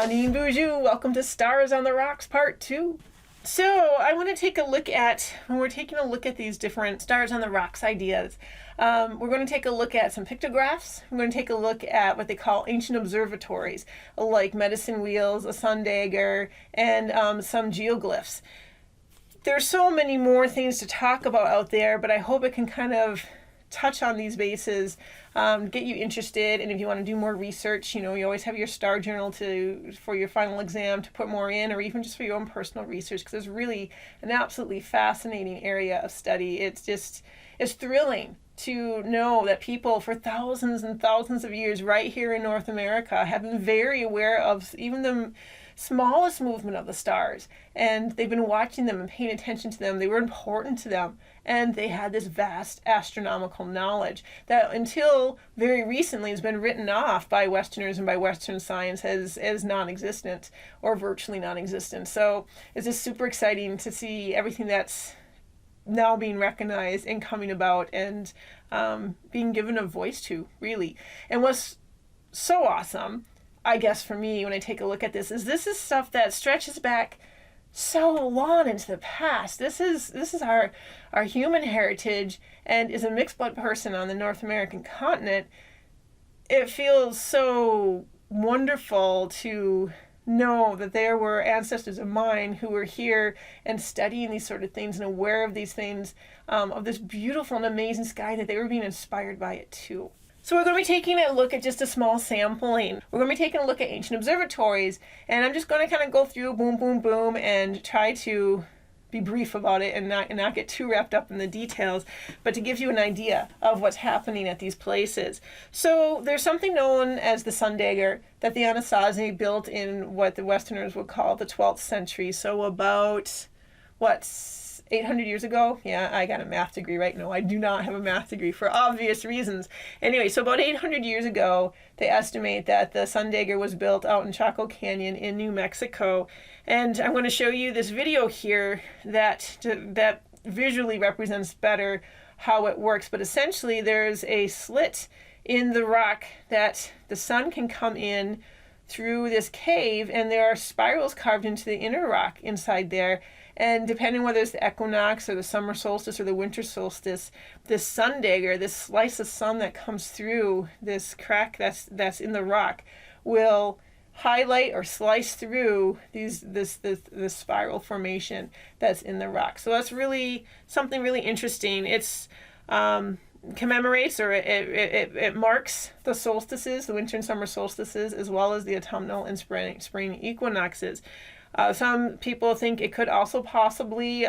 Bonjour, bonjour. Welcome to Stars on the Rocks Part 2. So I want to take a look at, when we're taking a look at these different Stars on the Rocks ideas, we're going to take a look at some pictographs. We're going to take a look at what they call ancient observatories, like medicine wheels, a Sun Dagger, and some geoglyphs. There's so many more things to talk about out there, but I hope it can kind of touch on these bases, get you interested, and if you want to do more research, you always have your star journal for your final exam to put more in, or even just for your own personal research, because it's really an absolutely fascinating area of study. It's thrilling to know that people for thousands and thousands of years right here in North America have been very aware of even the smallest movement of the stars, and they've been watching them and paying attention to them. They were important to them, and they had this vast astronomical knowledge that until very recently has been written off by Westerners and by Western science as non-existent or virtually non-existent. So it's just super exciting to see everything that's now being recognized and coming about and being given a voice to, really. And what's so awesome, I guess, for me, when I take a look at this is stuff that stretches back so long into the past. This is our human heritage, and as a mixed blood person on the North American continent, it feels so wonderful to know that there were ancestors of mine who were here and studying these sort of things and aware of these things, of this beautiful and amazing sky, that they were being inspired by it too. So we're going to be taking a look at just a small sampling. We're going to be taking a look at ancient observatories, and I'm just going to kind of go through boom, boom, boom, and try to be brief about it and not get too wrapped up in the details, but to give you an idea of what's happening at these places. So there's something known as the Sun Dagger that the Anasazi built in what the Westerners would call the 12th century. So about, 800 years ago? Yeah, I got a math degree, right? No, I do not have a math degree for obvious reasons. Anyway, so about 800 years ago, they estimate that the Sun Dagger was built out in Chaco Canyon in New Mexico. And I'm going to show you this video here that visually represents better how it works. But essentially, there's a slit in the rock that the sun can come in through this cave, and there are spirals carved into the inner rock inside there. And depending whether it's the equinox or the summer solstice or the winter solstice, this Sun Dagger, this slice of sun that comes through this crack that's in the rock, will highlight or slice through this spiral formation that's in the rock. So that's really something really interesting. It's commemorates, or it marks the solstices, the winter and summer solstices, as well as the autumnal and spring equinoxes. Some people think it could also possibly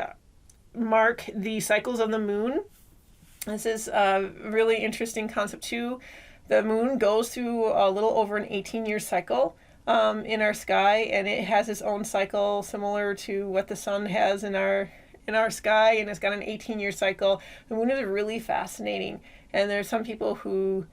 mark the cycles of the moon. This is a really interesting concept too. The moon goes through a little over an 18-year cycle in our sky, and it has its own cycle similar to what the sun has in our sky, and it's got an 18-year cycle. The moon is really fascinating, and there's some people who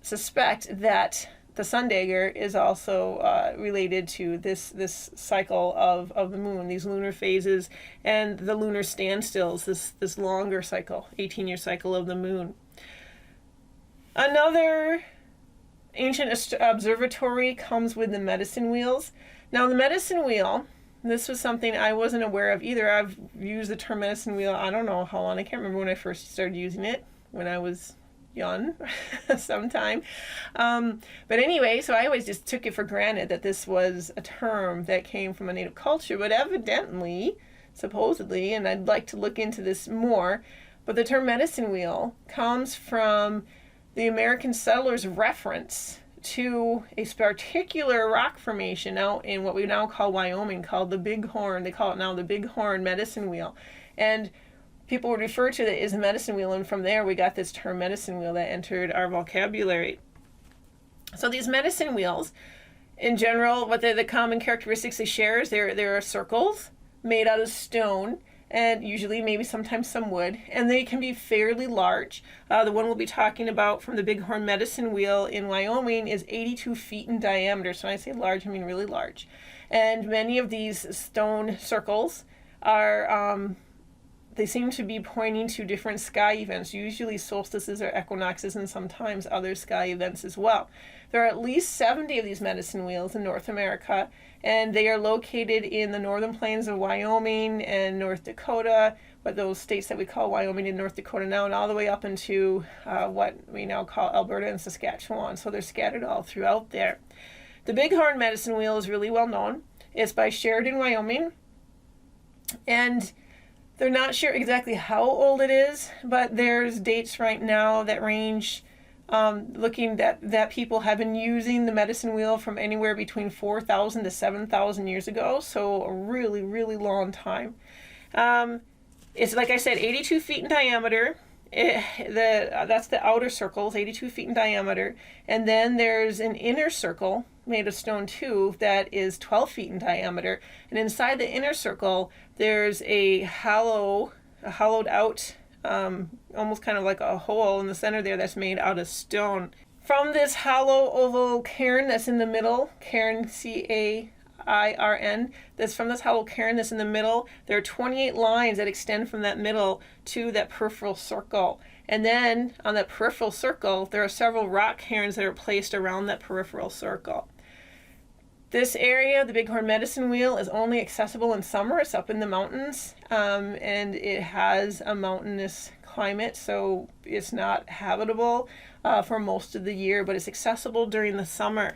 suspect that the Sun Dagger is also related to this cycle of the moon, these lunar phases, and the lunar standstills, this longer cycle, 18-year cycle of the moon. Another ancient observatory comes with the medicine wheels. Now, the medicine wheel, this was something I wasn't aware of either. I've used the term medicine wheel, I don't know how long. I can't remember when I first started using it, when I was young sometime. But anyway, so I always just took it for granted that this was a term that came from a native culture, but evidently, supposedly, and I'd like to look into this more, but the term medicine wheel comes from the American settlers' reference to a particular rock formation out in what we now call Wyoming, called the Bighorn. They call it now the Bighorn medicine wheel. And people would refer to it as a medicine wheel, and from there we got this term medicine wheel that entered our vocabulary. So these medicine wheels, in general, what the common characteristics they share is there are circles made out of stone, and usually maybe sometimes some wood, and they can be fairly large. The one we'll be talking about from the Bighorn medicine wheel in Wyoming is 82 feet in diameter. So when I say large, I mean really large. And many of these stone circles are they seem to be pointing to different sky events, usually solstices or equinoxes, and sometimes other sky events as well. There are at least 70 of these medicine wheels in North America, and they are located in the northern plains of Wyoming and North Dakota, what those states that we call Wyoming and North Dakota now, and all the way up into what we now call Alberta and Saskatchewan. So they're scattered all throughout there. The Bighorn medicine wheel is really well known. It's by Sheridan, Wyoming, and they're not sure exactly how old it is, but there's dates right now that range, looking that people have been using the medicine wheel from anywhere between 4,000 to 7,000 years ago, so a really, really long time. It's, like I said, 82 feet in diameter. That's the outer circle, is 82 feet in diameter. And then there's an inner circle made of stone too that is 12 feet in diameter. And inside the inner circle, there's a hollowed out, almost kind of like a hole in the center there that's made out of stone. From this hollow oval cairn that's in the middle, cairn, C-A-I-R-N, that's from this hollow cairn that's in the middle, there are 28 lines that extend from that middle to that peripheral circle. And then on that peripheral circle, there are several rock cairns that are placed around that peripheral circle. This area, the Bighorn Medicine Wheel, is only accessible in summer. It's up in the mountains, and it has a mountainous climate, so it's not habitable for most of the year, but it's accessible during the summer.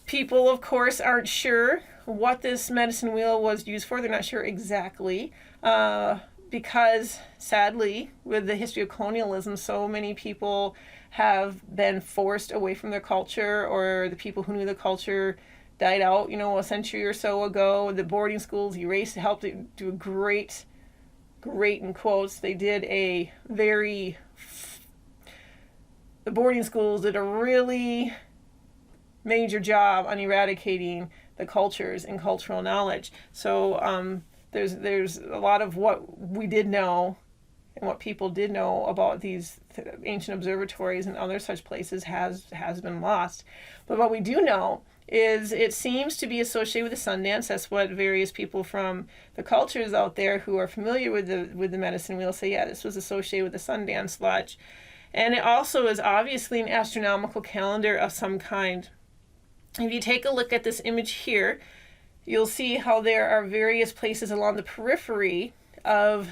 People, of course, aren't sure what this medicine wheel was used for. They're not sure exactly, because sadly, with the history of colonialism, so many people have been forced away from their culture, or the people who knew the culture died out, a century or so ago. The boarding schools helped do a great, in quotes, the boarding schools did a really major job on eradicating the cultures and cultural knowledge. So there's a lot of what we did know and what people did know about these ancient observatories and other such places has been lost. But what we do know is it seems to be associated with the sun dance. That's what various people from the cultures out there who are familiar with the medicine wheel say, yeah, this was associated with the sun dance lodge. And it also is obviously an astronomical calendar of some kind. If you take a look at this image here, you'll see how there are various places along the periphery of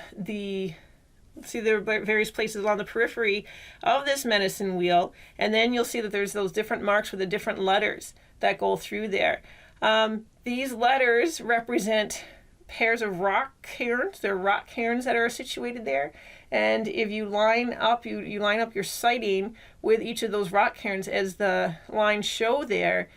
there are various places along the periphery of this medicine wheel, and then you'll see that there's those different marks with the different letters that go through there. These letters represent pairs of rock cairns. There are rock cairns that are situated there, and if you line up your sighting with each of those rock cairns as the lines show there,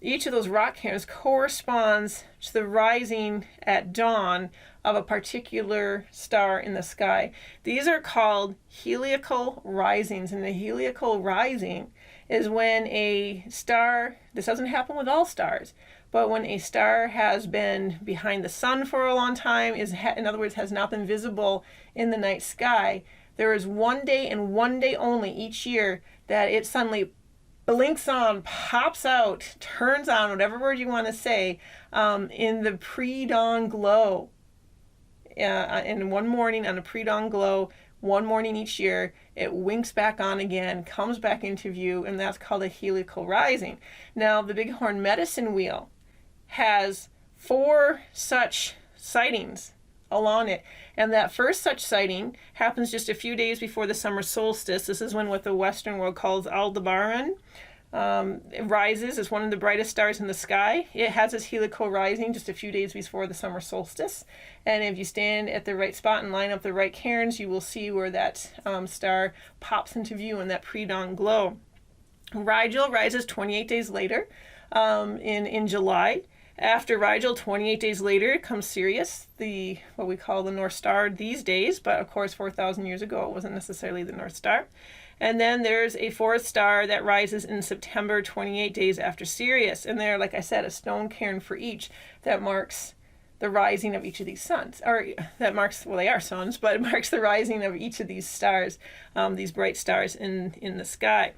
each of those rock cairns corresponds to the rising at dawn of a particular star in the sky. These are called heliacal risings, and the heliacal rising is when a star, this doesn't happen with all stars, but when a star has been behind the sun for a long time, in other words, has not been visible in the night sky, there is one day and one day only each year that it suddenly blinks on, pops out, turns on, whatever word you want to say, in the pre-dawn glow. In one morning, on a pre-dawn glow, one morning each year, it winks back on again, comes back into view, and that's called a heliacal rising. Now, the Bighorn Medicine Wheel has 4 such sightings along it. And that first such sighting happens just a few days before the summer solstice. This is when what the Western world calls Aldebaran it rises. It's one of the brightest stars in the sky. It has its heliacal rising just a few days before the summer solstice. And if you stand at the right spot and line up the right cairns, you will see where that star pops into view in that pre-dawn glow. Rigel rises 28 days later in July. After Rigel, 28 days later, comes Sirius, what we call the North Star these days, but of course 4,000 years ago it wasn't necessarily the North Star. And then there's a 4th star that rises in September, 28 days after Sirius. And there, like I said, a stone cairn for each that marks the rising of each of these suns. Or that marks, well, they are suns, but it marks the rising of each of these stars, these bright stars in the sky.